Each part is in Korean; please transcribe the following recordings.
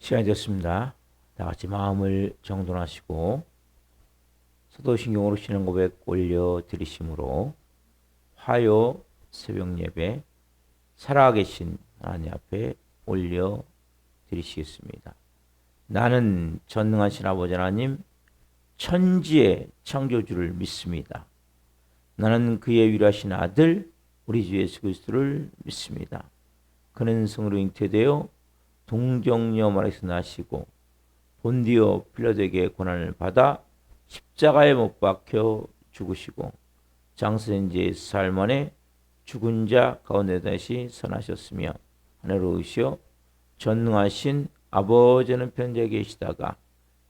시간이 됐습니다. 다 같이 마음을 정돈하시고 사도신경으로 신앙 고백 올려드리심으로 화요 새벽 예배 살아계신 하나님 앞에 올려드리시겠습니다. 나는 전능하신 아버지 하나님 천지의 창조주를 믿습니다. 나는 그의 위로하신 아들 우리 주 예수 그리스도를 믿습니다. 그는 성으로 잉태되어 동정녀 마리아에서 나시고 본디오 빌라도에게 고난을 받아 십자가에 못 박혀 죽으시고 장사된 지 사흘 만에 죽은 자 가운데 다시 선하셨으며 하늘로 오시어 전능하신 아버지는 편지에 계시다가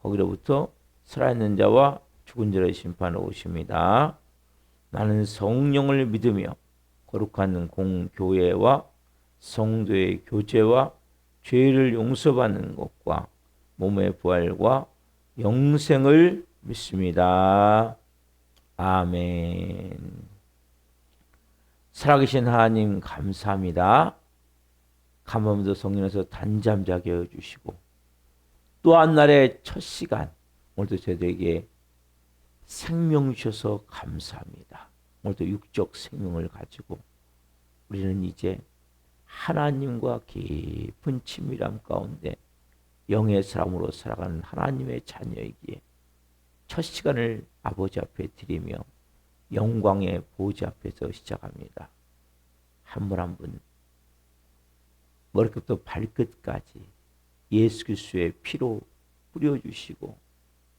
거기로부터 살아있는 자와 죽은 자를 심판하러 오십니다. 나는 성령을 믿으며 거룩한 공교회와 성도의 교제와 죄를 용서받는 것과 몸의 부활과 영생을 믿습니다. 아멘. 살아계신 하나님 감사합니다. 간밤도 성령에서 단잠 자게 해주시고 또 한 날의 첫 시간 오늘도 저희에게 생명 주셔서 감사합니다. 오늘도 육적 생명을 가지고 우리는 이제 하나님과 깊은 친밀함 가운데 영의 사람으로 살아가는 하나님의 자녀이기에 첫 시간을 아버지 앞에 드리며 영광의 보좌 앞에서 시작합니다. 한 분 한 분 머리끝부터 발끝까지 예수 그리스도의 피로 뿌려주시고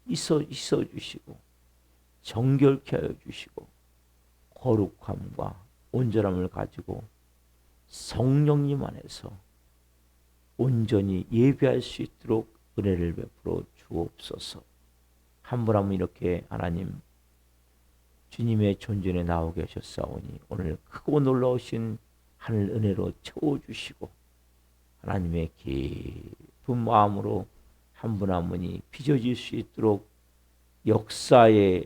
있어주시고 정결케 하여 주시고 거룩함과 온전함을 가지고 성령님 안에서 온전히 예배할 수 있도록 은혜를 베풀어 주옵소서. 한 분 한 분 이렇게 하나님 주님의 존전에 나오게 하셨사오니 오늘 크고 놀라우신 하늘 은혜로 채워주시고 하나님의 깊은 마음으로 한 분 한 분이 빚어질 수 있도록 역사에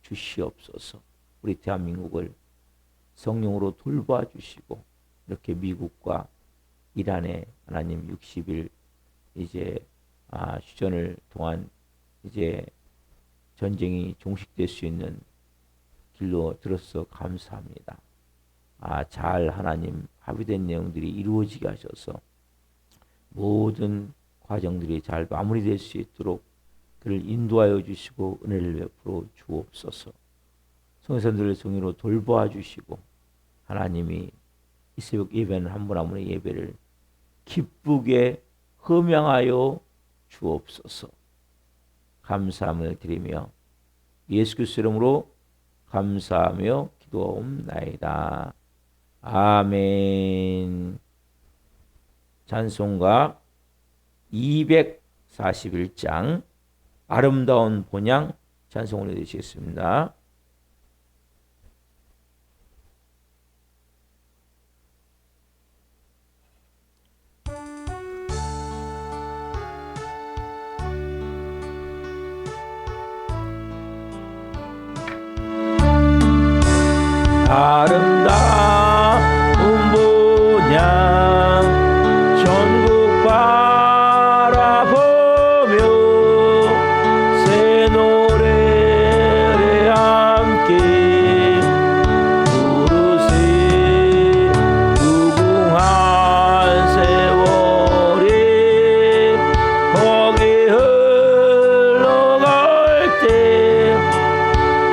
주시옵소서. 우리 대한민국을 성령으로 돌봐 주시고 이렇게 미국과 이란의 하나님 60일 이제 휴전을 동안 이제 전쟁이 종식될 수 있는 길로 들어서 감사합니다. 잘 하나님 합의된 내용들이 이루어지게 하셔서 모든 과정들이 잘 마무리될 수 있도록 그를 인도하여 주시고 은혜를 베풀어 주옵소서. 성도들을 성의로 돌보아 주시고 하나님이 이 새벽 예배는 한 분 한 분의 예배를 기쁘게 흠양하여 주옵소서. 감사함을 드리며 예수 그리스도 이름으로 감사하며 기도하옵나이다. 아멘. 찬송가 241장 아름다운 본향 찬송을 해주시겠습니다. 아름다운 본향 전국 바라보며 새 노래에 함께 부르세. 무궁한 세월이 거기 흘러갈 때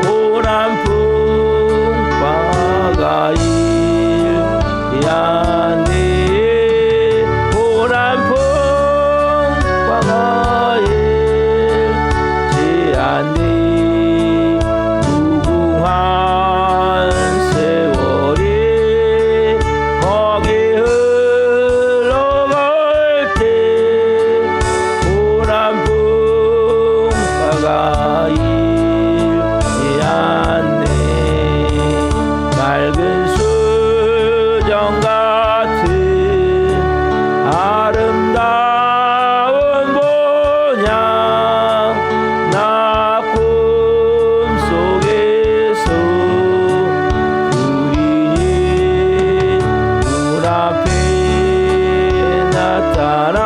고난 풍파가 일리하네. 고난 풍파가 일지않네. 무궁한 세월이 거기 흘러갈 때 고난 풍파가 일리하네. 맑은 수정 같은 아름다운 본향 나 꿈속에서 그리니 눈앞에 나타난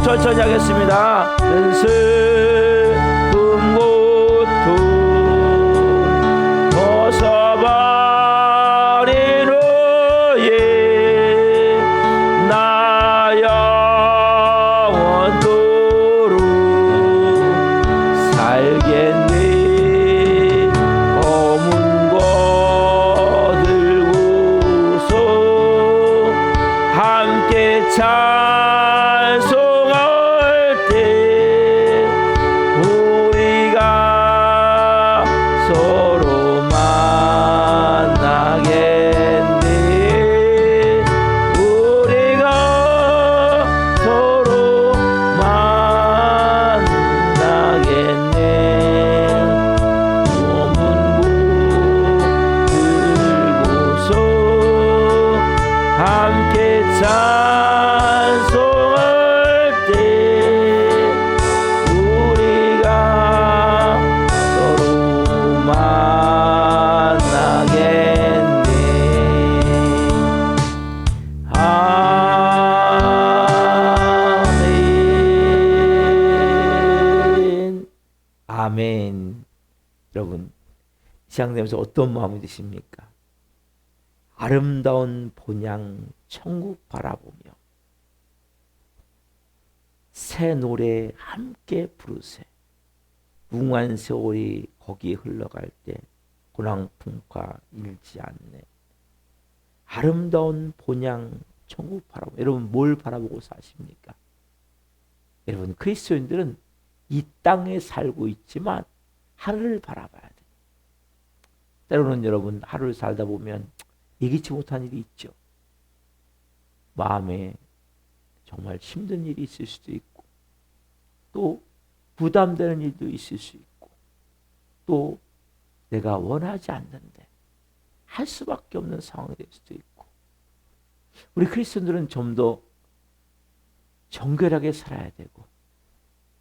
천천히 하겠습니다. 슬픔 고통 벗어버린 후에 나 영원토록 살겠네. 검은 거 들고서 함께 찬송할 때 우리가 서로 만나겠네. 우리가 서로 만나겠네. 검은 고 들고서 함께 찬송할 때 우리가 서로 만나겠네. 아멘. 아멘. 여러분, 이 시간 되면서 어떤 마음이 드십니까? 아름다운 본향 천국 바라보며 새 노래 함께 부르세. 무궁한 세월이 거기에 흘러갈 때 고랑풍과 일지 않네. 아름다운 본향 천국 바라보며, 여러분 뭘 바라보고 사십니까? 여러분, 그리스도인들은 이 땅에 살고 있지만 하늘을 바라봐야 돼요. 때로는 여러분, 하루를 살다 보면 예기치 못한 일이 있죠. 마음에 정말 힘든 일이 있을 수도 있고, 또 부담되는 일도 있을 수 있고, 또 내가 원하지 않는데 할 수밖에 없는 상황이 될 수도 있고, 우리 크리스천들은 좀 더 정결하게 살아야 되고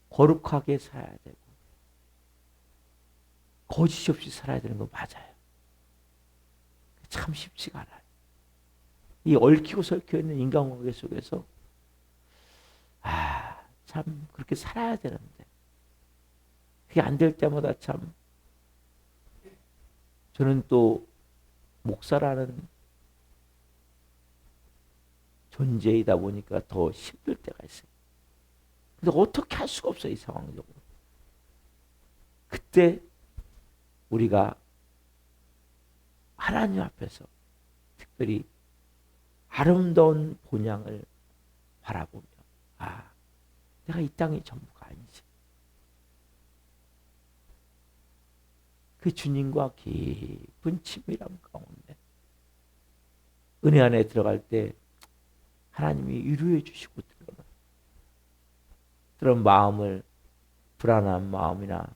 거룩하게 살아야 되고 거짓 없이 살아야 되는 거 맞아요. 참 쉽지가 않아요. 이 얽히고 설켜 있는 인간관계 속에서 참 그렇게 살아야 되는데 그게 안 될 때마다 참, 저는 또 목사라는 존재이다 보니까 더 힘들 때가 있어요. 근데 어떻게 할 수가 없어요, 이 상황적으로. 그때 우리가 하나님 앞에서 특별히 아름다운 본향을 바라보며, 내가 이 땅이 전부가 아니지. 그 주님과 깊은 친밀함 가운데 은혜 안에 들어갈 때 하나님이 위로해 주시고 그런 마음을, 불안한 마음이나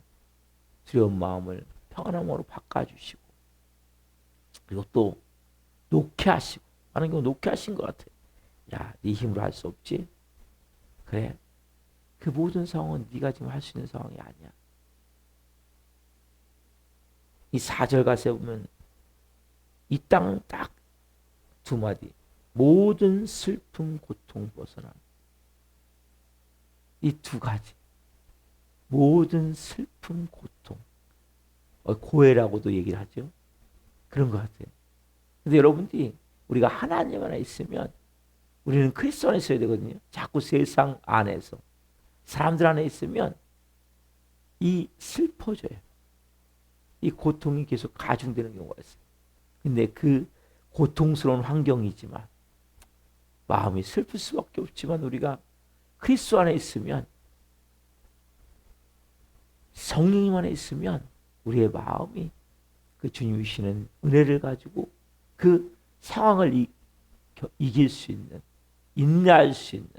두려운 마음을 평안함으로 바꿔주시고, 그리고 또 놓게 하시고, 하는 경우 놓게 하신 것 같아요. 야, 네 힘으로 할 수 없지? 그래, 그 모든 상황은 네가 지금 할 수 있는 상황이 아니야. 이 4절 가사에 보면 이 땅은 딱 두 마디, 모든 슬픔 고통 벗어남. 이 두 가지, 모든 슬픔 고통, 고해라고도 얘기를 하죠. 그런 것 같아요. 근데 여러분들이 우리가 하나님 안에 있으면, 우리는 그리스도 안에 있어야 되거든요. 자꾸 세상 안에서 사람들 안에 있으면 이 슬퍼져요. 이 고통이 계속 가중되는 경우가 있어요. 근데 그 고통스러운 환경이지만 마음이 슬플 수밖에 없지만, 우리가 그리스도 안에 있으면, 성령님 안에 있으면 우리의 마음이 그 주님이 주시는 은혜를 가지고 그 상황을 이길 수 있는, 인내할 수 있는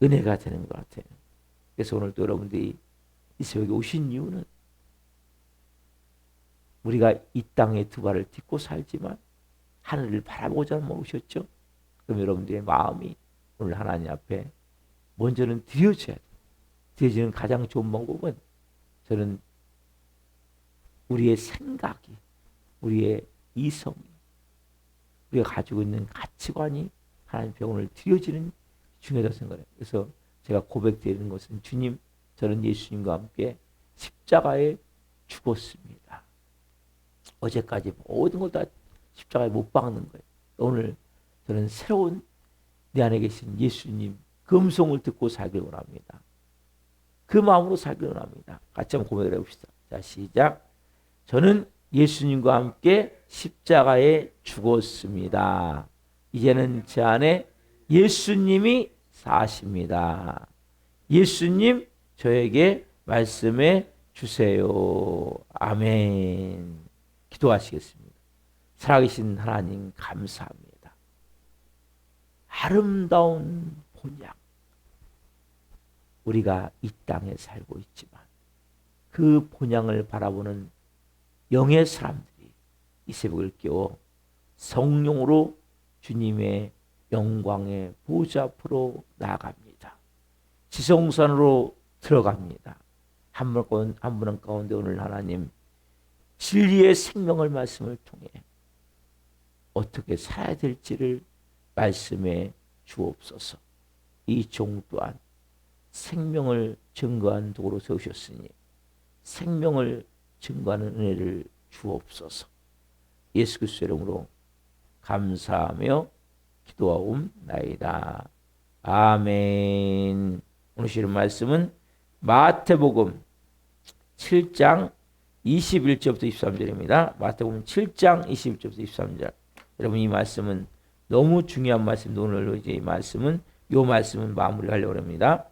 은혜가 되는 것 같아요. 그래서 오늘도 여러분들이 이 새벽에 오신 이유는, 우리가 이 땅에 두 발을 딛고 살지만 하늘을 바라보고자 오셨죠. 그럼 여러분들의 마음이 오늘 하나님 앞에 먼저는 드려져야 돼요. 드려지는 가장 좋은 방법은, 저는 우리의 생각이, 우리의 이성이, 우리가 가지고 있는 가치관이 하나님 앞에 오늘 드려지는 중요하다고 생각해요. 그래서 제가 고백드리는 것은 주님, 저는 예수님과 함께 십자가에 죽었습니다. 어제까지 모든 걸 다 십자가에 못 박는 거예요. 오늘 저는 새로운 내 안에 계신 예수님 그 음성을 듣고 살길 원합니다. 그 마음으로 살길 원합니다. 같이 한번 고백을 해봅시다. 자, 시작. 저는 예수님과 함께 십자가에 죽었습니다. 이제는 제 안에 예수님이 사십니다. 예수님 저에게 말씀해 주세요. 아멘. 기도하시겠습니다. 살아계신 하나님 감사합니다. 아름다운 본향. 우리가 이 땅에 살고 있지만 그 본향을 바라보는 영의 사람들이 이 새벽을 깨워 성령으로 주님의 영광의 보좌 앞으로 나아갑니다. 지성산으로 들어갑니다. 한 분 가운데 오늘 하나님 진리의 생명을 말씀을 통해 어떻게 살아야 될지를 말씀해 주옵소서. 이 종 또한 생명을 증거한 도구로 세우셨으니 생명을 증거하는 은혜를 주옵소서. 예수 그리스도의 이름으로 감사하며 기도하옵나이다. 아멘. 오늘 주시는 말씀은 마태복음 7장 21절부터 23절입니다. 마태복음 7장 21절부터 23절. 여러분 이 말씀은 너무 중요한 말씀인데 오늘 이제 이 말씀은 마무리하려고 합니다.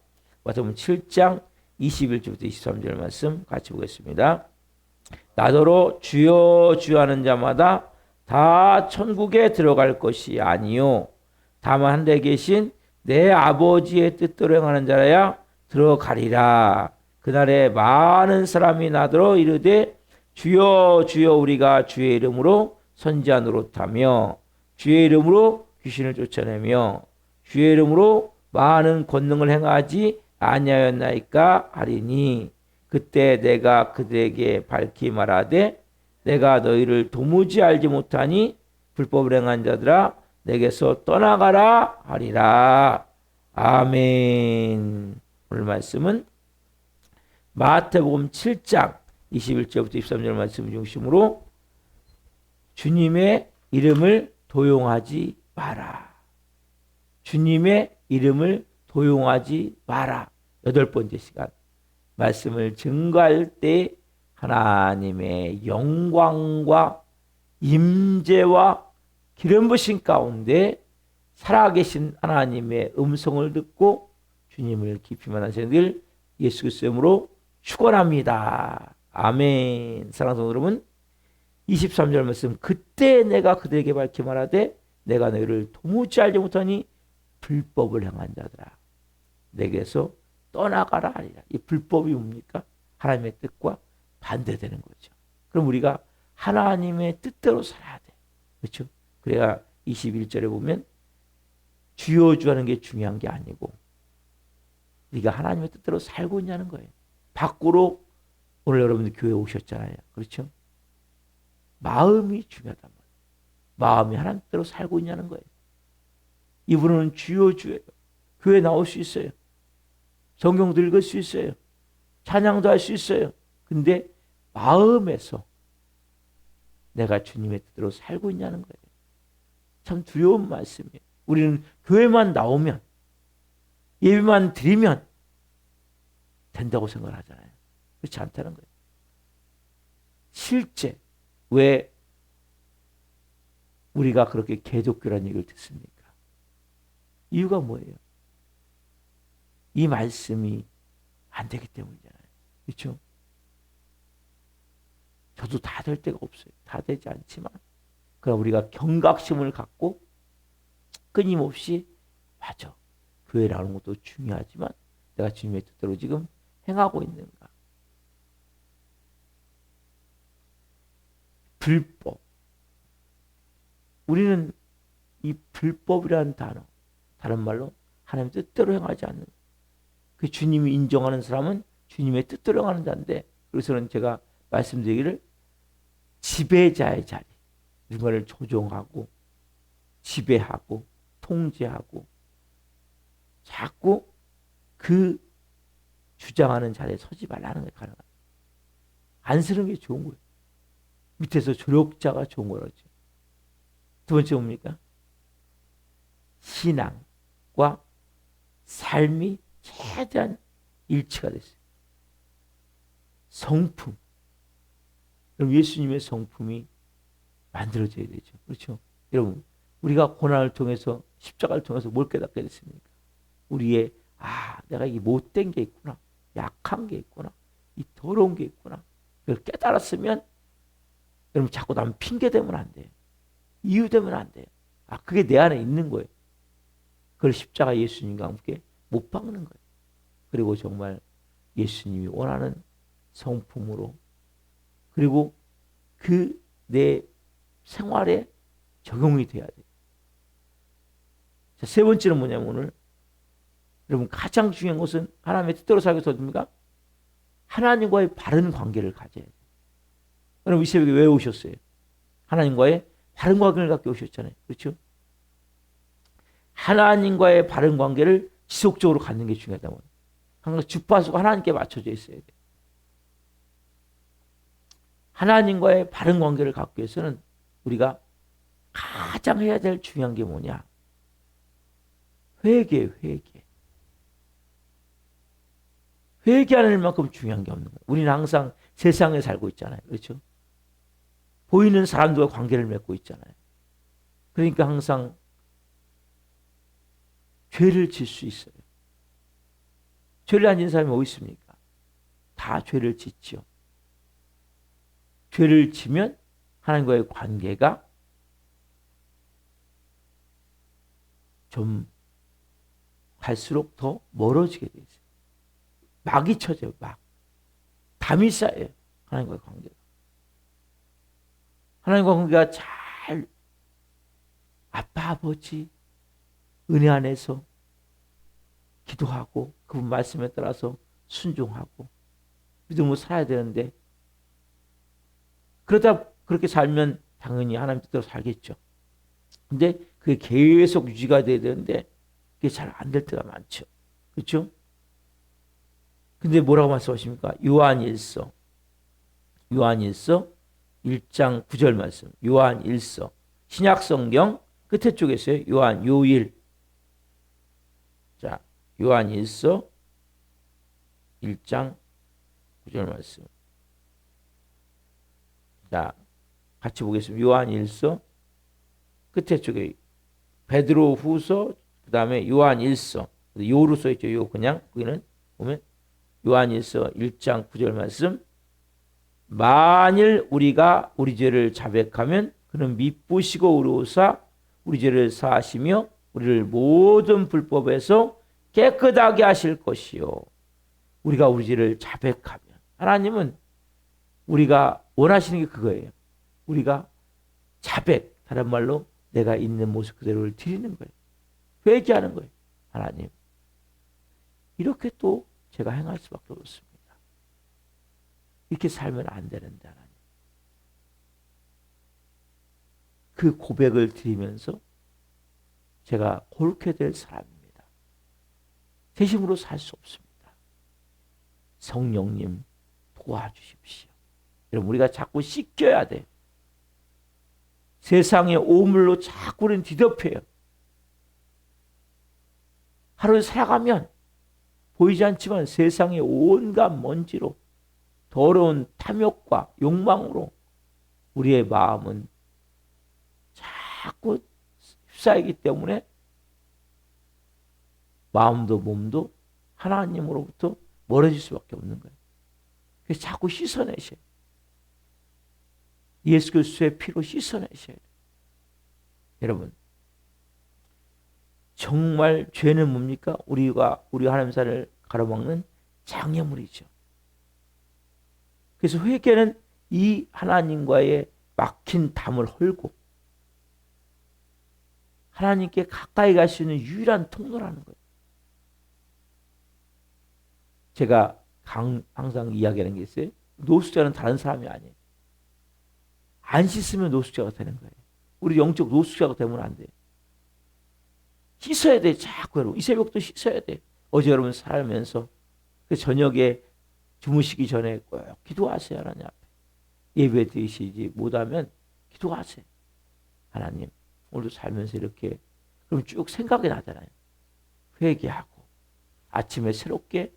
마태복음 7장 21절부터 23절 말씀 같이 보겠습니다. 나더러 주여 주여 하는 자마다 다 천국에 들어갈 것이 아니요 다만 한 데 계신 내 아버지의 뜻대로 행하는 자라야 들어가리라. 그날에 많은 사람이 나더러 이르되 주여 주여 우리가 주의 이름으로 선지자 노릇하며 주의 이름으로 귀신을 쫓아내며 주의 이름으로 많은 권능을 행하지 아니하였나이까 하리니 그때 내가 그들에게 밝히 말하되 내가 너희를 도무지 알지 못하니 불법을 행한 자들아 내게서 떠나가라 하리라. 아멘. 오늘 말씀은 마태복음 7장 21절부터 23절 말씀 중심으로 주님의 이름을 도용하지 마라. 주님의 이름을 도용하지 마라. 8번째 시간 말씀을 증거할 때 하나님의 영광과 임재와 기름 부으심 가운데 살아계신 하나님의 음성을 듣고 주님을 깊이 만나시는 길 예수 그리스도의 이름으로 축원합니다. 아멘. 사랑하는 여러분 23절 말씀 그때 내가 그들에게 밝히 말하되 내가 너희를 도무지 알지 못하니 불법을 행한 자들아 내게서 떠나가라 하리라. 이 불법이 뭡니까? 하나님의 뜻과 반대되는 거죠. 그럼 우리가 하나님의 뜻대로 살아야 돼. 그렇죠? 그래야 21절에 보면 주여 주 하는 게 중요한 게 아니고 네가 하나님의 뜻대로 살고 있냐는 거예요. 밖으로 오늘 여러분들 교회 오셨잖아요. 그렇죠? 마음이 중요하단 말이에요. 마음이 하나님 뜻대로 살고 있냐는 거예요. 이분은 주여 주예요. 교회 나올 수 있어요. 성경도 읽을 수 있어요. 찬양도 할 수 있어요. 근데 마음에서 내가 주님의 뜻대로 살고 있냐는 거예요. 참 두려운 말씀이에요. 우리는 교회만 나오면 예배만 드리면 된다고 생각을 하잖아요. 그렇지 않다는 거예요. 실제 왜 우리가 그렇게 개독교라는 얘기를 듣습니까? 이유가 뭐예요? 이 말씀이 안 되기 때문이잖아요. 그렇죠? 저도 다 될 때가 없어요. 다 되지 않지만 그럼 우리가 경각심을 갖고 끊임없이 맞아. 교회 나오는 것도 중요하지만 내가 주님의 뜻대로 지금 행하고 있는가? 불법. 우리는 이 불법이라는 단어, 다른 말로 하나님의 뜻대로 행하지 않는 그 주님이 인정하는 사람은 주님의 뜻대로 행하는 자인데 그래서는 제가 말씀드리기를 지배자의 자리, 누군가를 조종하고 지배하고 통제하고 자꾸 그 주장하는 자리에 서지 말라는 거예요. 가능한. 안쓰러운 게 좋은 거예요. 밑에서 조력자가 좋은 거라죠. 두 번째 뭡니까? 신앙과 삶이 최대한 일치가 됐어요. 성품. 그럼 예수님의 성품이 만들어져야 되죠. 그렇죠? 여러분, 우리가 고난을 통해서 십자가를 통해서 뭘 깨닫게 됐습니까? 우리의 내가 이 못된 게 있구나. 약한 게 있구나. 이 더러운 게 있구나. 그걸 깨달았으면 여러분 자꾸 남 핑계 대면 안 돼요. 이유 되면 안 돼요. 그게 내 안에 있는 거예요. 그걸 십자가 예수님과 함께 못 박는 거예요. 그리고 정말 예수님이 원하는 성품으로 그리고 그 내 생활에 적용이 돼야 돼요. 자, 세 번째는 뭐냐면 오늘 여러분 가장 중요한 것은 하나님의 뜻대로 살기 위해서 어딥니까? 하나님과의 바른 관계를 가져야 돼요. 여러분 이 새벽에 왜 오셨어요? 하나님과의 바른 관계를 갖고 오셨잖아요. 그렇죠? 하나님과의 바른 관계를 지속적으로 갖는 게 중요하다고. 항상 주파수가 하나님께 맞춰져 있어야 돼요. 하나님과의 바른 관계를 갖기 위해서는 우리가 가장 해야 될 중요한 게 뭐냐? 회개. 회개하는 만큼 중요한 게 없는 거예요. 우리는 항상 세상에 살고 있잖아요. 그렇죠? 보이는 사람들과 관계를 맺고 있잖아요. 그러니까 항상 죄를 질 수 있어요. 죄를 안 지은 사람이 어디 있습니까? 다 죄를 짓죠. 죄를 지면 하나님과의 관계가 좀 갈수록 더 멀어지게 돼 있어요. 막이 쳐져요. 막. 담이 쌓여요. 하나님과의 관계가. 하나님과 관계가 잘 아빠 아버지 은혜 안에서 기도하고 그분 말씀에 따라서 순종하고 믿음으로 살아야 되는데 그러다 그렇게 살면 당연히 하나님 뜻대로 살겠죠. 근데 그게 계속 유지가 돼야 되는데 그게 잘 안 될 때가 많죠. 그렇죠? 근데 뭐라고 말씀하십니까? 요한일서 1장 9절 말씀. 요한일서 신약성경 끝에 쪽에 있어요. 요일. 자, 요한일서 1장 9절 말씀. 자, 같이 보겠습니다. 요한일서 끝에 쪽에 베드로후서 그다음에 요한일서 요로 써 있죠. 요 그냥 거기는 보면 요한일서 1장 9절 말씀. 만일 우리가 우리 죄를 자백하면 그는 미쁘시고 의로우사 우리 죄를 사하시며 우리를 모든 불법에서 깨끗하게 하실 것이요. 우리가 우리 죄를 자백하면 하나님은 우리가 원하시는 게 그거예요. 우리가 자백, 다른 말로 내가 있는 모습 그대로를 드리는 거예요. 회개하는 거예요. 하나님. 이렇게 또 제가 행할 수밖에 없습니다. 이렇게 살면 안 되는데 하나님. 그 고백을 드리면서 제가 옳게 될 사람입니다. 제 힘으로 살 수 없습니다. 성령님 도와주십시오. 여러분 우리가 자꾸 씻겨야 돼. 세상의 오물로 자꾸 우리는 뒤덮여요. 하루를 살아가면 보이지 않지만 세상의 온갖 먼지로 더러운 탐욕과 욕망으로 우리의 마음은 자꾸 휩싸이기 때문에 마음도 몸도 하나님으로부터 멀어질 수밖에 없는 거예요. 그래서 자꾸 씻어내셔요. 예수 그리스도의 피로 씻어내셔야 돼요. 여러분 정말 죄는 뭡니까? 우리 하나님 사를 가로막는 장애물이죠. 그래서 회개는 이 하나님과의 막힌 담을 헐고 하나님께 가까이 갈 수 있는 유일한 통로라는 거예요. 제가 항상 이야기하는 게 있어요. 노숙자는 다른 사람이 아니에요. 안 씻으면 노숙자가 되는 거예요. 우리 영적 노숙자가 되면 안 돼요. 씻어야 돼. 자꾸 여러분. 이 새벽도 씻어야 돼. 어제 여러분 살면서 그 저녁에 주무시기 전에 꼭 기도하세요. 하나님 앞에. 예배 드리시지 못하면 기도하세요. 하나님 오늘도 살면서 이렇게 그럼 쭉 생각이 나잖아요. 회개하고 아침에 새롭게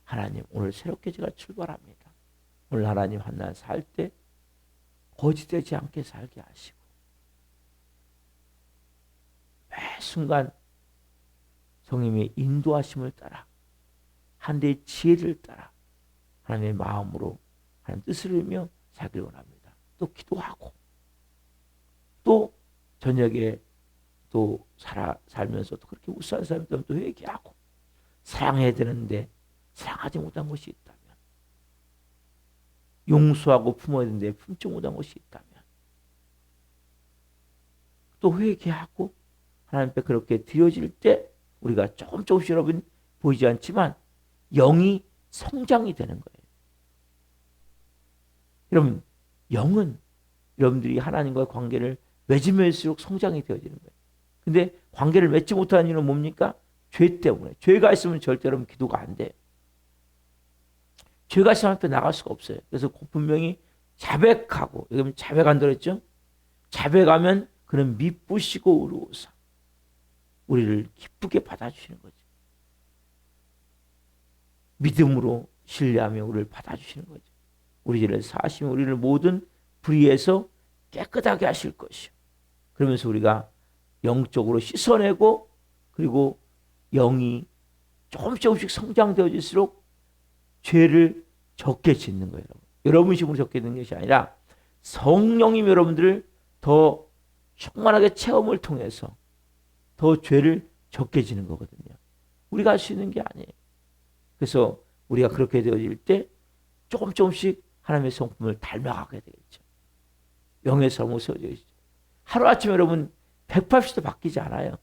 하나님 오늘 새롭게 제가 출발합니다. 오늘 하나님 한날 살 때 거짓되지 않게 살게 하시고 매 순간 성령님의 인도하심을 따라 하나님의 지혜를 따라 하나님의 마음으로 하나님 뜻을 이루며 살기를 원합니다. 또 기도하고 또 저녁에 또 살면서 또 그렇게 우수한 사람들 또 회개하고 사랑해야 되는데 사랑하지 못한 것이 있다면 용서하고 품어야 되는데 품지 못한 것이 있다면 또 회개하고 하나님 앞에 그렇게 드려질 때 우리가 조금씩 여러분 보이지 않지만 영이 성장이 되는 거예요. 여러분 영은 여러분들이 하나님과의 관계를 맺으면일수록 성장이 되어지는 거예요. 근데 관계를 맺지 못하는 이유는 뭡니까? 죄 때문에. 죄가 있으면 절대 여러분 기도가 안 돼요. 죄가 있으면 앞에 나갈 수가 없어요. 그래서 분명히 자백하고, 여러분 자백한다고 했죠? 자백하면 그는 미쁘시고 의로우사 우리를 기쁘게 받아주시는 거죠. 믿음으로 신뢰하며 우리를 받아주시는 거죠. 우리 죄를 사하시며 우리를 모든 불의에서 깨끗하게 하실 것이요. 그러면서 우리가 영적으로 씻어내고 그리고 영이 조금씩 성장되어질수록 죄를 적게 짓는 거예요. 여러분 식으로 적게 짓는 것이 아니라 성령님 여러분들을 더 충만하게 체험을 통해서 더 죄를 적게 지는 거거든요. 우리가 할 수 있는 게 아니에요. 그래서 우리가 그렇게 되어질 때 조금씩 하나님의 성품을 닮아가게 되겠죠. 영의 삶으로 세워져 있죠. 하루아침에 여러분 180도 바뀌지 않아요.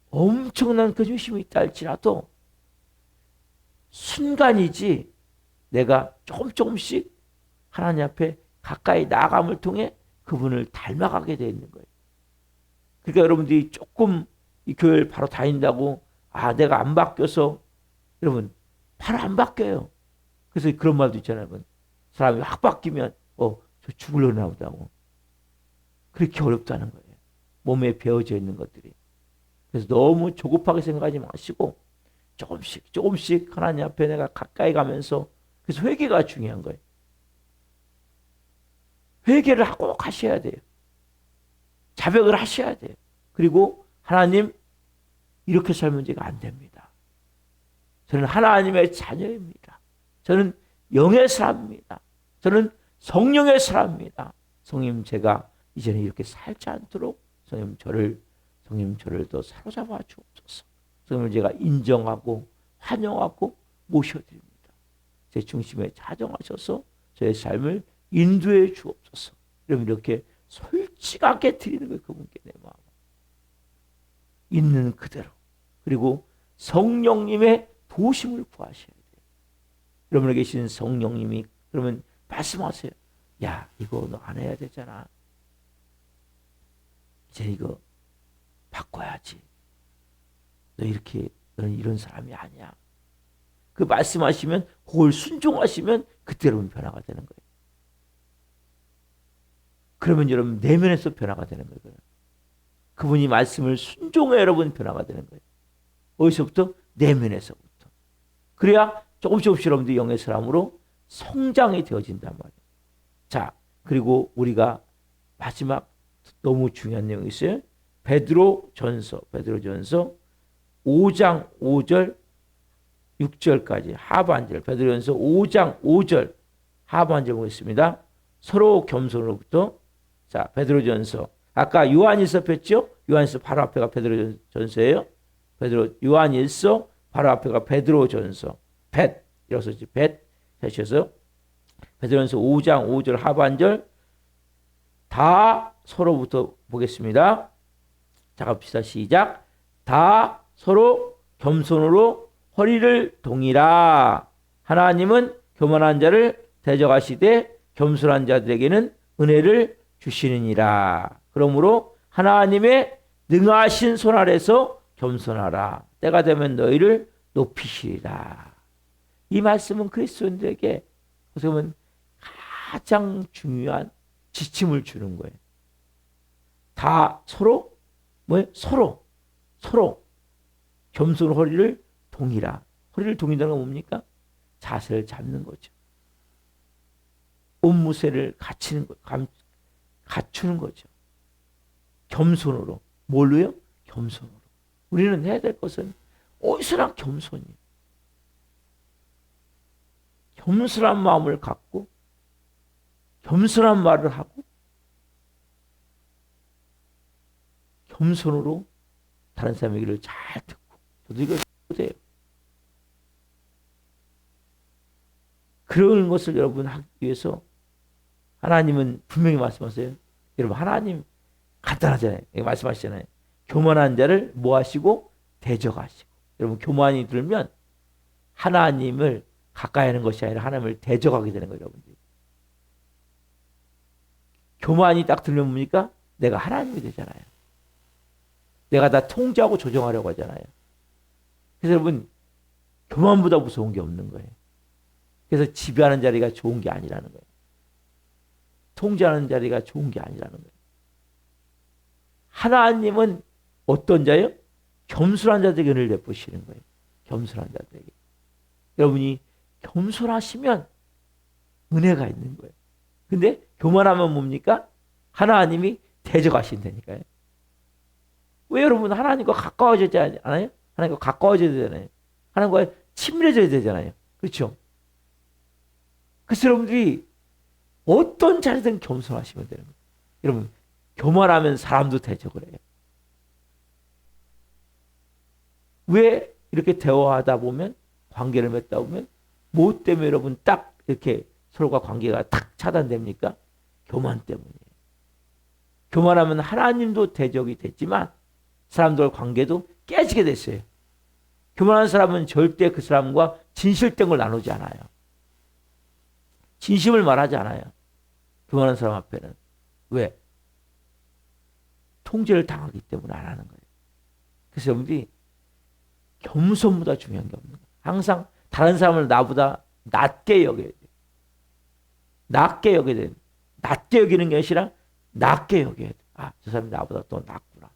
엄청난 그 유심이 있다 할지라도 순간이지 내가 조금씩 하나님 앞에 가까이 나아감을 통해 그분을 닮아가게 되어 있는 거예요. 그러니까 여러분들이 조금 이 교회를 바로 다닌다고 내가 안 바뀌어서 여러분 바로 안 바뀌어요. 그래서 그런 말도 있잖아요. 여러분. 사람이 확 바뀌면 저 죽으려나 보다고. 그렇게 어렵다는 거예요. 몸에 배어져 있는 것들이. 그래서 너무 조급하게 생각하지 마시고 조금씩 하나님 앞에 내가 가까이 가면서 그래서 회개가 중요한 거예요. 회개를 하고 가셔야 돼요. 자백을 하셔야 돼요. 그리고 하나님 이렇게 살면 제가 안 됩니다. 저는 하나님의 자녀입니다. 저는 영의 사람입니다. 저는 성령의 사람입니다. 성님 제가 이제는 이렇게 살지 않도록 성님 저를 더 사로잡아 주옵소서. 성님 제가 인정하고 환영하고 모셔드립니다. 제 중심에 자정하셔서 저의 삶을 인도해 주옵소서. 그럼 이렇게 솔직하게 드리는 거예요. 그분께 내 마음. 있는 그대로. 그리고 성령님의 도심을 구하셔야 돼요. 여러분에 계신 성령님이 그러면 말씀하세요. 야, 이거 너 안 해야 되잖아. 이제 이거 바꿔야지. 너는 이런 사람이 아니야. 그 말씀하시면 그걸 순종하시면 그때 여러분 변화가 되는 거예요. 그러면 여러분 내면에서 변화가 되는 거예요. 그분이 말씀을 순종해 여러분 변화가 되는 거예요. 어디서부터? 내면에서부터. 그래야 조금씩 여러분들이 영의 사람으로 성장이 되어진단 말이에요. 자, 그리고 우리가 마지막 너무 중요한 내용이 있어요. 베드로전서 5장 5절 6절까지 하반절 베드로전서 5장 5절 하반절 보겠습니다. 서로 겸손으로부터 자 베드로전서 아까 요한일서 폈죠? 요한일서 바로 앞에가 베드로전서예요. 요한일서 바로 앞에가 베드로전서 이라고 썼지 하셔서 베드로전서 5장 5절 하반절 다 서로부터 보겠습니다. 자 갑시다. 시작. 다 서로 겸손으로 허리를 동이라. 하나님은 교만한 자를 대적하시되 겸손한 자들에게는 은혜를 주시느니라. 그러므로 하나님의 능하신 손 아래서 겸손하라. 때가 되면 너희를 높이시리라. 이 말씀은 그리스도인들에게 어떻게 보면 가장 중요한 지침을 주는 거예요. 다 서로 서로 겸손 허리를 동이라. 허리를 동인다는 건 뭡니까? 자세를 잡는 거죠. 옷무새를 갖추는 거죠. 겸손으로. 뭘로요? 겸손으로. 우리는 해야 될 것은 어디서나 겸손이에요. 겸손한 마음을 갖고 겸손한 말을 하고 겸손으로 다른 사람의 얘기를 잘 듣고 저도 이걸 못해요. 그런 것을 여러분 하기 위해서 하나님은 분명히 말씀하세요. 여러분 하나님 간단하잖아요. 말씀하시잖아요. 교만한 자를 뭐 하시고? 대적하시고. 여러분 교만이 들면 하나님을 가까이 하는 것이 아니라 하나님을 대적하게 되는 거예요. 여러분들. 교만이 딱 들면 뭡니까? 내가 하나님이 되잖아요. 내가 다 통제하고 조정하려고 하잖아요. 그래서 여러분 교만보다 무서운 게 없는 거예요. 그래서 지배하는 자리가 좋은 게 아니라는 거예요. 통제하는 자리가 좋은 게 아니라는 거예요. 하나님은 어떤 자예요? 겸손한 자들에게 은혜를 베푸시는 거예요. 겸손한 자들에게. 여러분이 겸손하시면 은혜가 있는 거예요. 근데 교만하면 뭡니까? 하나님이 대적하신다니까요. 왜 여러분 하나님과 가까워져야 않아요? 하나님과 가까워져야 되잖아요. 하나님과 친밀해져야 되잖아요. 그렇죠? 그래서 여러분들이 어떤 자리든 겸손하시면 되는 거예요. 여러분 교만하면 사람도 대적을 해요. 왜 이렇게 대화하다 보면 관계를 맺다 보면 뭐 때문에 여러분 딱 이렇게 서로가 관계가 탁 차단됩니까? 교만 때문이에요. 교만하면 하나님도 대적이 됐지만 사람들 관계도 깨지게 됐어요. 교만한 사람은 절대 그 사람과 진실된 걸 나누지 않아요. 진심을 말하지 않아요. 교만한 사람 앞에는. 왜? 통제를 당하기 때문에 안 하는 거예요. 그래서 여러분들이 겸손보다 중요한 게 없는 거예요. 항상 다른 사람을 나보다 낮게 여겨야 돼요. 낮게 여겨야 돼요. 낮게 여기는 게 아니라 낮게 여겨야 돼요. 아, 저 사람이 나보다 더 낫구나.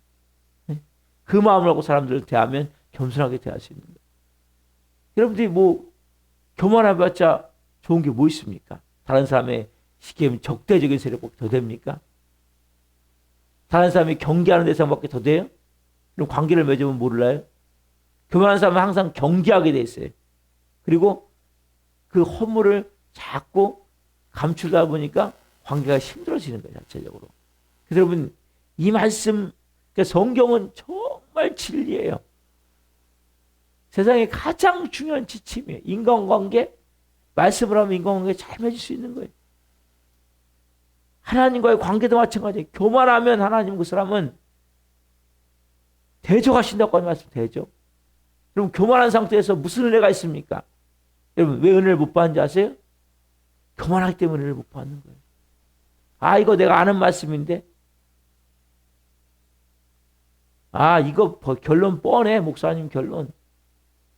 그 마음을 갖고 사람들을 대하면 겸손하게 대할 수 있는 거예요. 여러분들이 뭐 교만해봤자 좋은 게 뭐 있습니까? 다른 사람의 쉽게 하면 적대적인 세력밖에 더 됩니까? 다른 사람이 경계하는 대상밖에 더 돼요? 그럼 관계를 맺으면 몰라요? 교만한 사람은 항상 경계하게 돼 있어요. 그리고 그 허물을 자꾸 감추다 보니까 관계가 힘들어지는 거예요, 자체적으로. 그래서 여러분, 이 말씀, 그러니까 성경은 정말 진리예요. 세상에 가장 중요한 지침이에요. 인간관계, 말씀을 하면 인간관계 잘 맺을 수 있는 거예요. 하나님과의 관계도 마찬가지예요. 교만하면 하나님 그 사람은 대적하신다고 하는 말씀 대적. 여러분 교만한 상태에서 무슨 은혜가 있습니까? 여러분 왜 은혜를 못 받는지 아세요? 교만하기 때문에 은혜를 못 받는 거예요. 아 이거 내가 아는 말씀인데 아 이거 결론 뻔해 목사님 결론.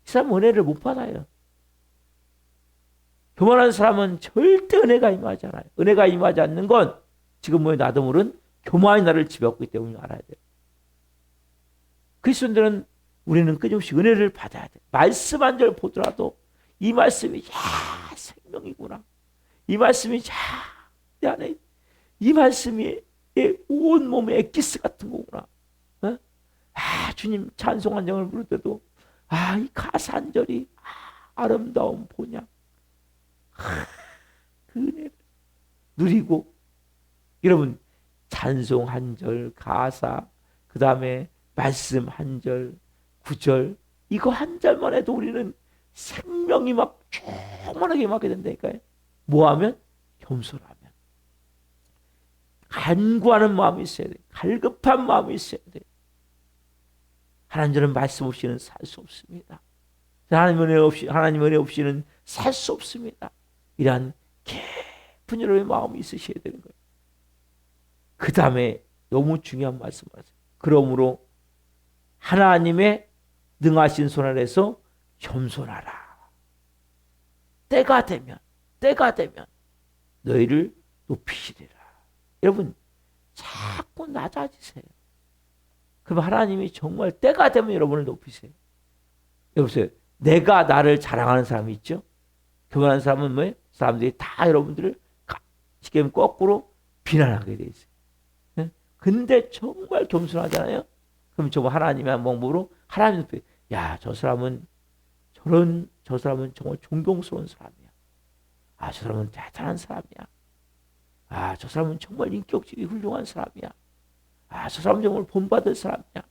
이 사람 은혜를 못 받아요. 교만한 사람은 절대 은혜가 임하지 않아요. 은혜가 임하지 않는 건 지금 뭐에 나도 모른 교만이 나를 지배하고 있기 때문에 알아야 돼요. 그리스도인들은 우리는 끊임없이 은혜를 받아야 돼. 말씀 한 절 보더라도 이 말씀이 생명이구나. 이 말씀이 내 안에 이 말씀이 내 온 몸의 엑기스 같은 거구나. 어? 주님 찬송 한 장을 부를 때도 이 가사 한 절이 아름다운 본향. 그 은혜를 누리고 여러분 찬송 한 절, 가사, 그 다음에 말씀 한 절, 구절 이거 한 절만 해도 우리는 생명이 막 충만하게 임하게 된다니까요. 뭐하면? 겸손하면. 간구하는 마음이 있어야 돼. 갈급한 마음이 있어야 돼. 하나님은 말씀 없이는 살 수 없습니다. 하나님 은혜 없이는 살 수 없습니다. 이러한 깊은 여러분의 마음이 있으셔야 되는 거예요. 그 다음에 너무 중요한 말씀을 하세요. 그러므로 하나님의 능하신 손 아래서 겸손하라. 때가 되면 너희를 높이시리라. 여러분 자꾸 낮아지세요. 그럼 하나님이 정말 때가 되면 여러분을 높이세요. 여보세요. 내가 나를 자랑하는 사람이 있죠. 교만한 사람은 뭐예요? 사람들이 다 여러분들을 쉽게 거꾸로 비난하게 돼 있어요. 근데 정말 겸손하잖아요. 그럼 정말 하나님의 방법으로 하나님 높이, 야, 저 사람은 정말 존경스러운 사람이야. 아, 저 사람은 대단한 사람이야. 아, 저 사람은 정말 인격적이 훌륭한 사람이야. 아, 저 사람은 정말 본받을 사람이야.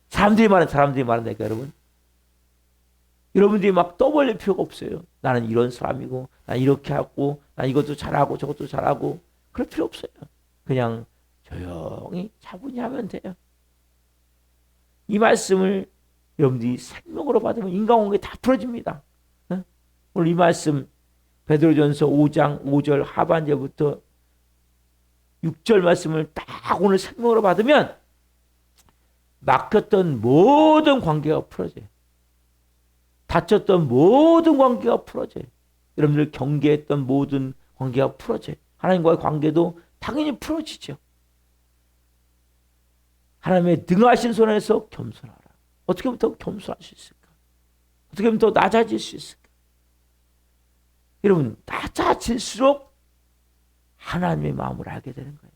사람들이 말한다니까, 여러분. 여러분들이 막 떠벌릴 필요가 없어요. 나는 이런 사람이고, 난 이렇게 하고, 난 이것도 잘하고, 저것도 잘하고. 그럴 필요 없어요. 그냥 조용히 차분히 하면 돼요. 이 말씀을 여러분들이 생명으로 받으면 인간관계 다 풀어집니다. 오늘 이 말씀 베드로전서 5장 5절 하반절부터 6절 말씀을 딱 오늘 생명으로 받으면 막혔던 모든 관계가 풀어져요. 다쳤던 모든 관계가 풀어져요. 여러분들 경계했던 모든 관계가 풀어져요. 하나님과의 관계도 당연히 풀어지죠. 하나님의 능하신 손 안에서 겸손하라. 어떻게 하면 더 겸손할 수 있을까? 어떻게 하면 더 낮아질 수 있을까? 여러분, 낮아질수록 하나님의 마음을 알게 되는 거예요.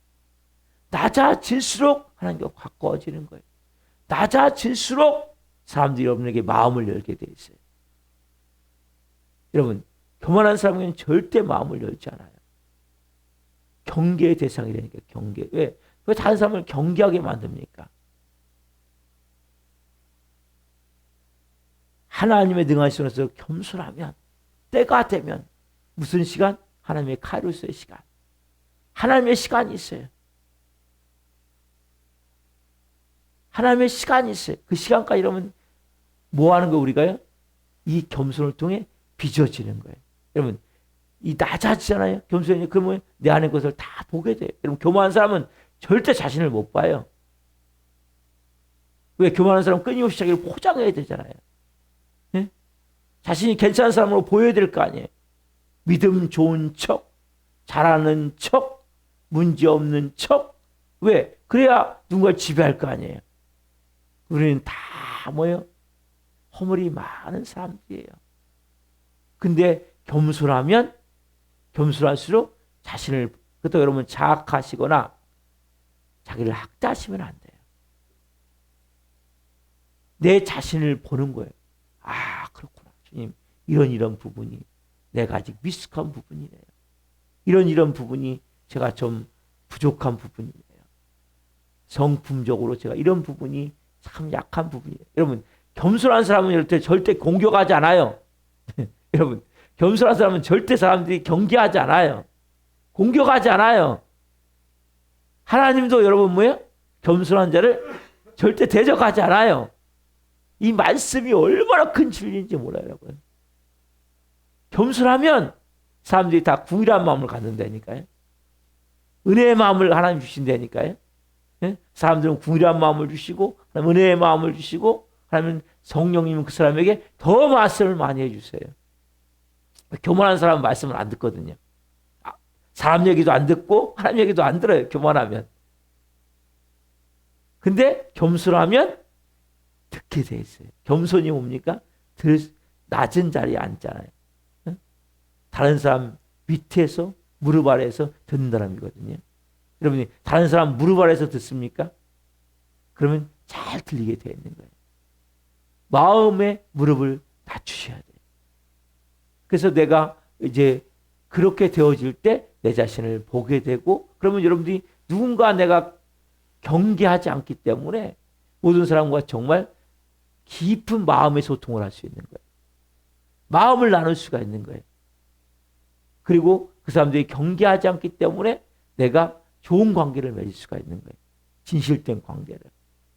낮아질수록 하나님과 가까워지는 거예요. 낮아질수록 사람들이 여러분에게 마음을 열게 돼 있어요. 여러분, 교만한 사람에게는 절대 마음을 열지 않아요. 경계의 대상이 되니까 경계. 왜 다른 사람을 경계하게 만듭니까? 하나님의 능하신 손에서 겸손하면 때가 되면 무슨 시간? 하나님의 카이로스의 시간. 하나님의 시간이 있어요. 하나님의 시간이 있어요. 그 시간까지 이러면 뭐 하는 거 우리가요? 이 겸손을 통해 빚어지는 거예요. 여러분, 이 낮아지잖아요. 겸손이 그러면 내 안의 것을 다 보게 돼요. 여러분, 교만한 사람은 절대 자신을 못 봐요. 왜? 교만한 사람은 끊임없이 자기를 포장해야 되잖아요. 네? 자신이 괜찮은 사람으로 보여야 될 거 아니에요. 믿음 좋은 척, 잘하는 척, 문제없는 척. 왜? 그래야 누군가를 지배할 거 아니에요. 우리는 다 뭐예요? 허물이 많은 사람들이에요. 근데 겸손할수록 자신을, 그것도 여러분 자학하시거나 자기를 학대하시면 안 돼요. 내 자신을 보는 거예요. 아, 그렇구나. 주님, 이런 부분이 내가 아직 미숙한 부분이네요. 이런 부분이 제가 좀 부족한 부분이네요. 성품적으로 제가 이런 부분이 참 약한 부분이에요. 여러분, 겸손한 사람은 이럴 때 절대 공격하지 않아요. 여러분, 겸손한 사람은 절대 사람들이 경계하지 않아요. 공격하지 않아요. 하나님도 여러분 뭐예요? 겸손한 자를 절대 대적하지 않아요. 이 말씀이 얼마나 큰 진리인지 몰라요, 여러분. 겸손하면 사람들이 다 궁일한 마음을 갖는다니까요. 은혜의 마음을 하나님 주신다니까요. 예? 사람들은 궁일한 마음을 주시고 은혜의 마음을 주시고 하나님은 성령님은 그 사람에게 더 말씀을 많이 해주세요. 교만한 사람은 말씀을 안 듣거든요. 사람 얘기도 안 듣고 하나님 얘기도 안 들어요. 교만하면. 근데 겸손하면 듣게 돼 있어요. 겸손이 뭡니까? 낮은 자리에 앉잖아요. 다른 사람 밑에서 무릎 아래에서 듣는 사람이거든요. 여러분이 다른 사람 무릎 아래에서 듣습니까? 그러면 잘 들리게 되어 있는 거예요. 마음의 무릎을 낮추셔야 돼요. 그래서 내가 이제 그렇게 되어질 때 내 자신을 보게 되고, 그러면 여러분들이 누군가 내가 경계하지 않기 때문에 모든 사람과 정말 깊은 마음의 소통을 할 수 있는 거예요. 마음을 나눌 수가 있는 거예요. 그리고 그 사람들이 경계하지 않기 때문에 내가 좋은 관계를 맺을 수가 있는 거예요. 진실된 관계를.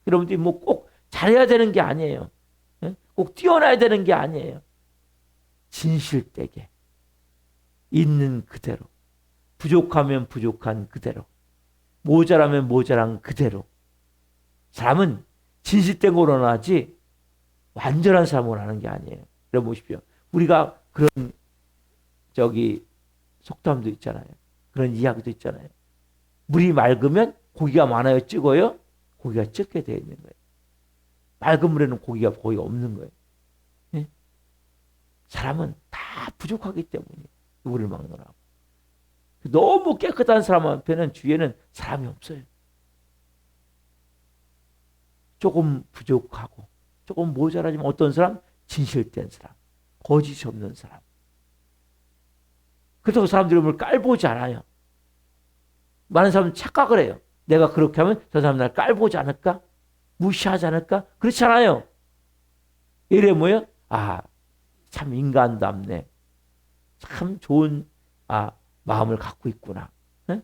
여러분들이 뭐 꼭 잘해야 되는 게 아니에요. 꼭 뛰어나야 되는 게 아니에요. 진실되게 있는 그대로, 부족하면 부족한 그대로, 모자라면 모자란 그대로. 사람은 진실된 걸 원하지 완전한 사람을 원하는 게 아니에요. 여러분 보십시오. 우리가 그런 속담도 있잖아요. 그런 이야기도 있잖아요. 물이 맑으면 고기가 많아요, 적어요? 고기가 적게 되어 있는 거예요. 맑은 물에는 고기가 거의 없는 거예요. 예? 사람은 다 부족하기 때문에 누구를 막느라고. 너무 깨끗한 사람 앞에는 주위에는 사람이 없어요. 조금 부족하고 조금 모자라지만 어떤 사람? 진실된 사람, 거짓이 없는 사람. 그렇다고 사람들이 뭘 깔보지 않아요. 많은 사람은 착각을 해요. 내가 그렇게 하면 저 사람 날 깔보지 않을까? 무시하지 않을까? 그렇지 않아요. 이래 뭐예요? 참 인간답네. 참 좋은 마음을 갖고 있구나. 네?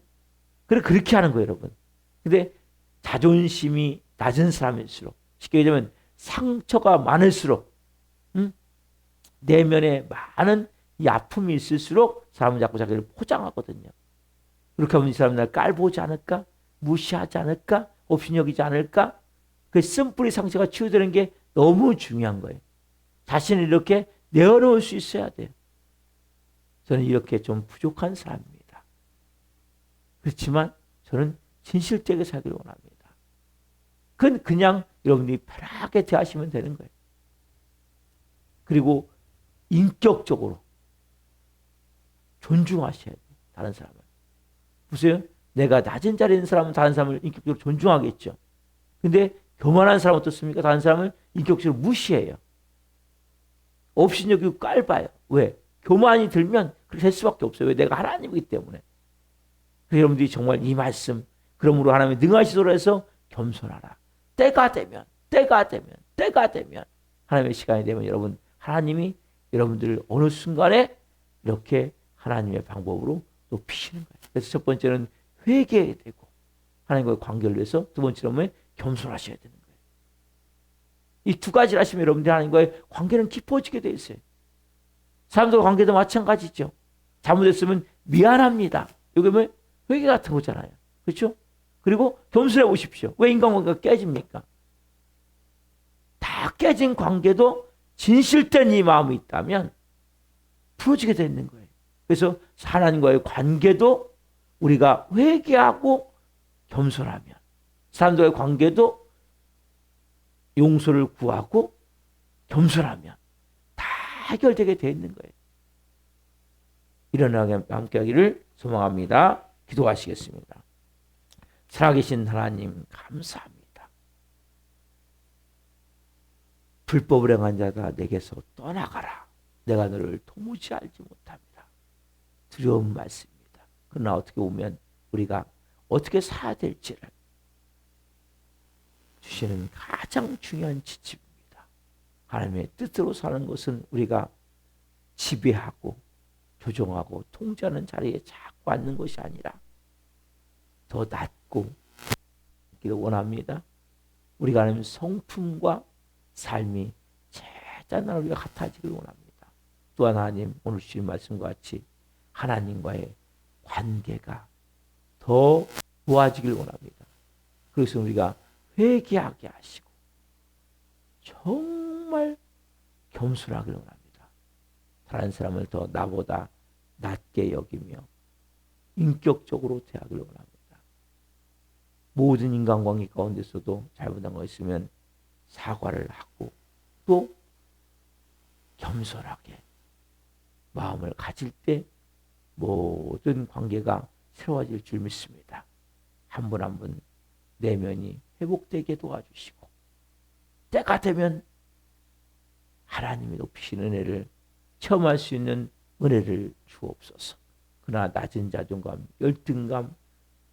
그렇게 하는 거예요, 여러분. 근데 자존심이 낮은 사람일수록, 쉽게 얘기하면 상처가 많을수록, 내면에 많은 이 아픔이 있을수록 사람은 자꾸 자기를 포장하거든요. 그렇게 하면 이 사람은 날 깔보지 않을까? 무시하지 않을까? 없이 여기지 않을까? 그 쓴뿌리 상처가 치유되는 게 너무 중요한 거예요. 자신을 이렇게 내어놓을 수 있어야 돼요. 저는 이렇게 좀 부족한 사람입니다. 그렇지만 저는 진실되게 살기를 원합니다. 그건 그냥 여러분들이 편하게 대하시면 되는 거예요. 그리고 인격적으로 존중하셔야 돼요. 다른 사람을. 보세요. 내가 낮은 자리에 있는 사람은 다른 사람을 인격적으로 존중하겠죠. 근데 교만한 사람은 어떻습니까? 다른 사람을 인격적으로 무시해요. 없인 여기고 깔봐요. 왜? 교만이 들면 그렇게 될 수밖에 없어요. 왜? 내가 하나님이기 때문에. 그래서 여러분들이 정말 이 말씀, 그러므로 하나님이 능하시도록 해서 겸손하라. 때가 되면 하나님의 시간이 되면 여러분, 하나님이 여러분들을 어느 순간에 이렇게 하나님의 방법으로 높이시는 거예요. 그래서 첫 번째는 회개해야 되고 하나님과의 관계를 위해서, 두 번째는 겸손하셔야 되는 거예요. 이 두 가지를 하시면 여러분들 하나님과의 관계는 깊어지게 돼 있어요. 사람들과 관계도 마찬가지죠. 잘못했으면 미안합니다. 이게 뭐 회개 같은 거잖아요. 그렇죠? 그리고 겸손해 보십시오. 왜 인간관계가 깨집니까? 다 깨진 관계도 진실된 이 마음이 있다면 풀어지게 되는 거예요. 그래서 하나님과의 관계도 우리가 회개하고 겸손하면, 사람들과의 관계도 용서를 구하고 겸손하면 다 해결되게 되어 있는 거예요. 일어나게 함께 하기를 소망합니다. 기도하시겠습니다. 살아계신 하나님 감사합니다. 불법을 행한 자가 내게서 떠나가라. 내가 너를 도무지 알지 못합니다. 두려운 말씀입니다. 그러나 어떻게 보면 우리가 어떻게 살아야 될지를 주시는 가장 중요한 지침입니다. 하나님의 뜻대로 사는 것은 우리가 지배하고 조종하고 통제하는 자리에 자꾸 앉는 것이 아니라 더 낮고 있기를 원합니다. 우리가 하나님 성품과 삶이 제자나 우리가 같아지기를 원합니다. 또한 하나님 오늘 주신 말씀과 같이 하나님과의 관계가 더 좋아지기를 원합니다. 그래서 우리가 회개하게 하시고 정말 겸손하기를 원합니다. 다른 사람을 더 나보다 낮게 여기며 인격적으로 대하기를 원합니다. 모든 인간관계 가운데서도 잘못한 거 있으면 사과를 하고 또 겸손하게 마음을 가질 때 모든 관계가 새로워질 줄 믿습니다. 한 분 한 분 내면이 회복되게 도와주시고 때가 되면 하나님이 높이시는 은혜를 체험할 수 있는 은혜를 주옵소서. 그러나 낮은 자존감, 열등감,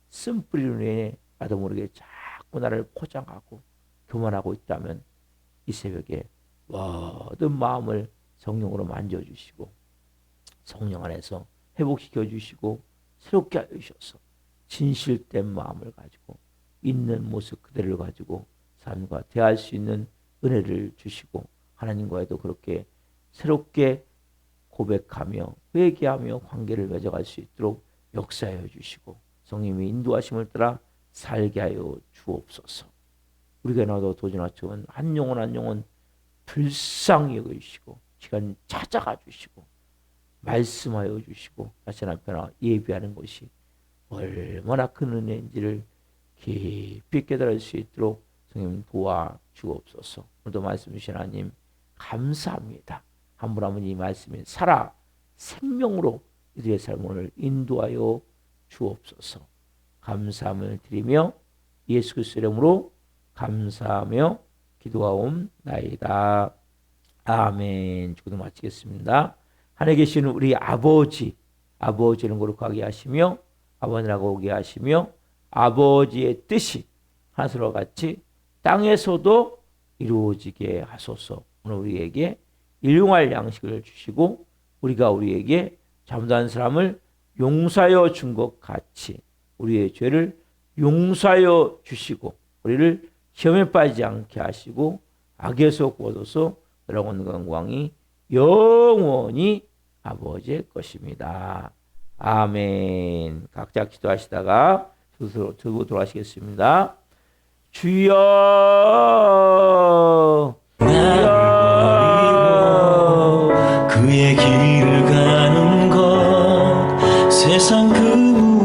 쓴뿌리로 인해 나도 모르게 자꾸 나를 포장하고 교만하고 있다면 이 새벽에 모든 마음을 성령으로 만져주시고 성령 안에서 회복시켜 주시고 새롭게 하여 주셔서 진실된 마음을 가지고 있는 모습 그대를 가지고 삶과 대할 수 있는 은혜를 주시고 하나님과도 그렇게 새롭게 고백하며 회개하며 관계를 맺어갈 수 있도록 역사하여 주시고 성령님의 인도하심을 따라 살게 하여 주옵소서. 우리가 나도 도전하처럼 한 영혼 한 영혼 불쌍히 여기시고 시간 찾아가 주시고 말씀하여 주시고 자신 앞에 예비하는 것이 얼마나 큰 은혜인지를 깊이 깨달을 수 있도록 성령 도와 주옵소서. 오늘도 말씀 주신 하나님 감사합니다. 한 분 한 분 이 말씀이 살아 생명으로 이들의 삶을 인도하여 주옵소서. 감사함을 드리며 예수 그리스도의 이름으로 감사하며 기도하옵나이다. 아멘. 기도 마치겠습니다. 하늘에 계시는 우리 아버지는 거룩하게 하시며 아버지라고 오게 하시며 아버지의 뜻이 하늘과 같이 땅에서도 이루어지게 하소서. 오늘 우리에게 일용할 양식을 주시고 우리가 우리에게 잘못한 사람을 용서하여 준 것 같이 우리의 죄를 용서하여 주시고 우리를 시험에 빠지지 않게 하시고 악에서 구원하소서. 여러분 영광이 영원히 아버지의 것입니다. 아멘. 각자 기도하시다가 들고 돌아가시겠습니다. 주여 그의 길을 가는 것 세상 그